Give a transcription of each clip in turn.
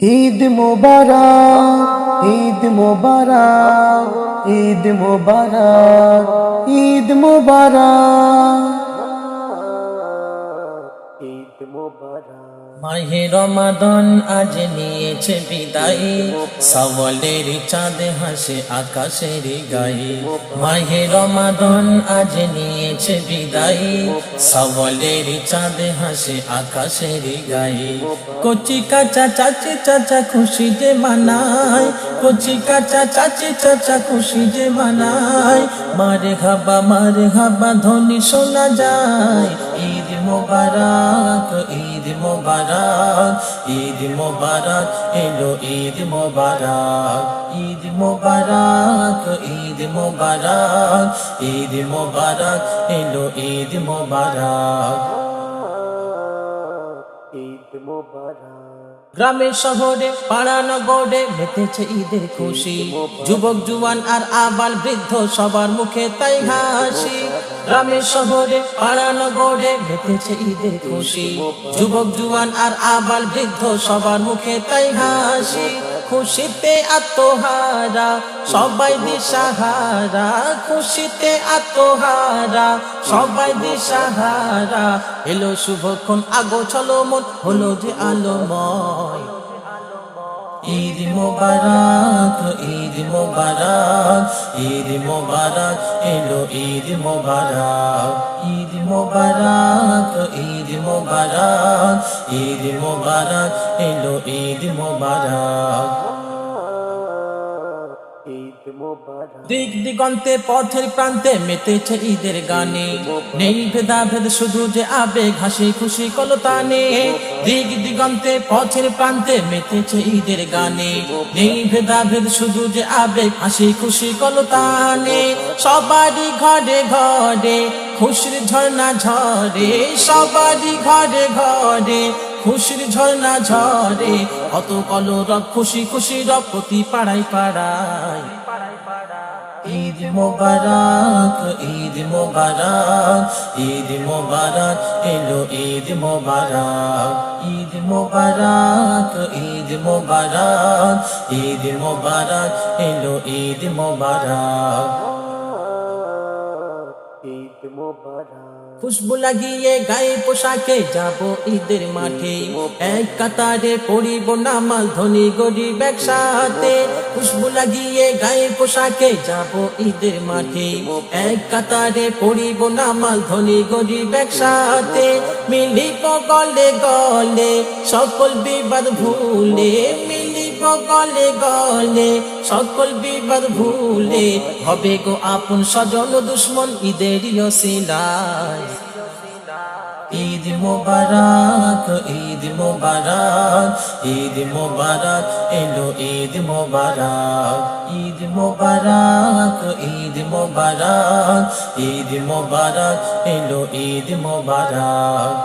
ঈদ মোবারক, ঈদ মোবারক, ঈদ মোবারক, ঈদ মোবারক, ঈদ মোবারক। মাহে রমাদান আজ নিয়েছে বিদায়, সওয়ালের চাঁদ হাসে আকাশের গায়ে। মাহে রমাদান আজ নিয়েছে বিদায়, সওয়ালের চাঁদ হাসে আকাশের গায়ে। কচি কাঁচা চাচি চাচা খুশি যে মানায়, কচি কাঁচা চাচি চাচা খুশি যে মানায়। মারে হাবা ধ্বনি শোনা যায়। ঈদ মোবারক, ঈদ মোবারক, ঈদ মোবারক, এলো ঈদ মোবারক। ঈদ মোবারক, ঈদ মোবারক, ঈদ মোবারক, এলো ঈদ মোবারক। ঈদ মোবারক। গ্রামে শহরে পাড়া নগরে মেতেছে ঈদের খুশি, যুবক জুয়ান আর আবাল বৃদ্ধ সবার মুখে তাই হাসি। গ্রামে শহরে পাড়া নগরে মেতেছে ঈদের খুশি, যুবক জুয়ান আর আবাল বৃদ্ধ সবার মুখে তাই হাসি। খুশিতে আত্মহারা সবাই দিশাহারা, খুশিতে আত্মহারা সবাই দিশাহারা। এলো শুভক্ষণ আগো চলো মন হলো যে আলোময়। ঈদ মোবারক, ঈদ মোবারক, ঈদ মোবারক, এলো ঈদ মোবারক। ঈদ মোবারক, ঈদ মোবারক, ঈদ মোবারক, এলো ঈদ মোবারক। দিক দিগন্তে পথের প্রান্তে মেতেছে ঈদের গানে, নেই ভেদাভেদ শুধু যে আবেগ হাসি খুশি কলতানে। দিক দিগন্তে পথের প্রান্তে মেতেছে ঈদের গানে, নেই ভেদাভেদ শুধু যে আবেগ হাসি খুশি কলতানে। সবারই ঘরে ঘরে খুশির ঝর্ণা ঝরে, সবারই ঘরে ঘরে খুশির ঝর্ণা ঝরে। কত কলরব খুশি খুশি রব প্রতি পাড়ায় পাড়ায়। ঈদ মোবারক, ঈদ মোবারক, ঈদ মোবারক, এলো ঈদ মোবারক। ঈদ মোবারক, ঈদ মোবারক, ঈদ মোবারক, এলো ঈদ মোবারক। ঈদ মোবারক। খুশবু লাগিয়ে গায়ে পোশাকে যাব ঈদের মাঠে, এক কাতারে পড়িব নামাজ ধনী গরিব একসাথে। খুশবু লাগিয়ে গায়ে পোশাকে যাব ঈদের মাঠে, এক কাতারে পড়িব নামাজ ধনী গরিব একসাথে। মিলিব গলে গলে সকল বিবাদ ভুলে, মিলিব গলে গলে সকল বিবাদ ভুলে। হবে গো আপন স্বজন দুশ্মন ঈদেরই ওসিলায়। ঈদ মোবারক, ঈদ মোবারক, ঈদ মোবারক, এলো ঈদ মোবারক। ঈদ মোবারক, ঈদ মোবারক, ঈদ মোবারক, এলো ঈদ মোবারক।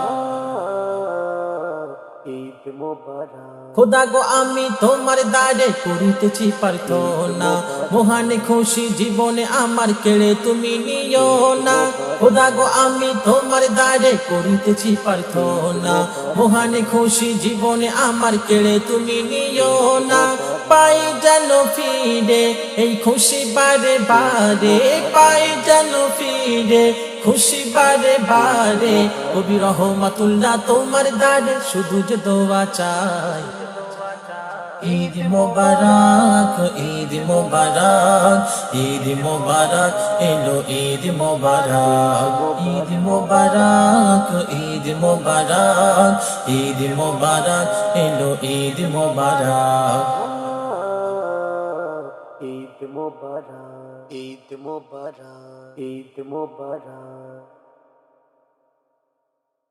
ঈদ মোবারক। খোদা গো আমি তোমার দ্বারে করিতেছি প্রার্থনা, মহানে খুশি জীবনে আমার কেড়ে তুমি নিও না। খোদা গো আমি তোমার দ্বারে করিতেছি প্রার্থনা, মহানে খুশি জীবনে আমার কেড়ে তুমি নিও না। পাই যেন ফিরে এই খুশি বারে বারে, পাই যেন ফিরে খুশি বারে বারে। কবি রহমাতুল্লাহ তোমার দ্বারে শুধু যে দোয়া চাই। ঈদ মোবারক, ঈদ মোবারক, ঈদ মোবারক, এলো ঈদ মোবারক। ঈদ মোবারক, ঈদ মোবারক, ঈদ মোবারক, এলো ঈদ মোবারক। ঈদ মোবারক, ঈদ মোবারক, ঈদ মোবারক।